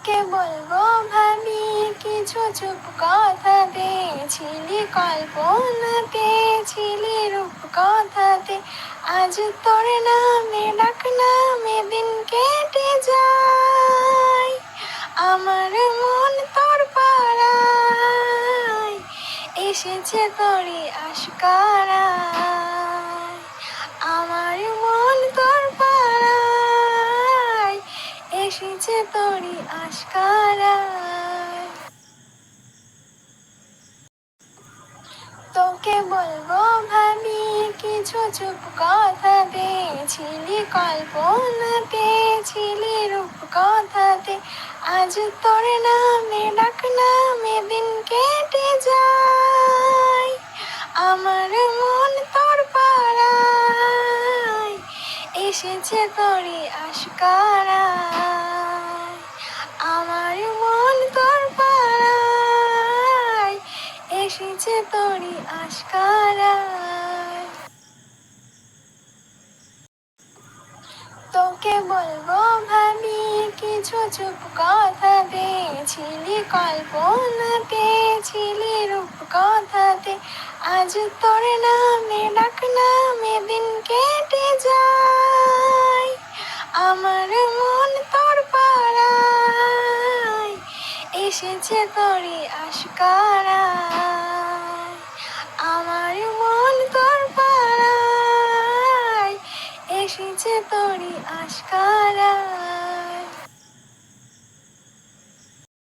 তোকে বলবো ভাবি কিছু চুপ কথাতে, ছিলি কল্পনাতে, ছিলি রূপ কথাতে। আজ তোর নামে ডাক নামে দিন কেটে যায়, আমার মন তোর পাড়ায় এসেছে তোরই আশকারায়। আমার মন তোর পাড়ায় এসেছে তোরই আশকারায়। তোকে বলবো ভাবি কিছু চুপ কথাতে, ছিলি কল্পনাতে, ছিলি রূপ কথাতে। আজ তোর নামে ডাক নামে দিন কেটে যায়, আমার মন তোর পাড়ায় এসেছে তোরই আশকারায়। আমার মন তোর পাড়ায় এসেছে তোরই আশকারায়। তোকে বলবো ভাবি কিছু চুপ কথাতে, ছিলি কল্পনাতে, ছিলি রূপ কথাতে। আজ তোর নামে ডাক নামে দিন কেটে যায়, আমার মন তোর পাড়ায় এসেছে তোরই আশকারায়। আমার মন তোর পাড়ায় এসেছে তোরই আশকারায়।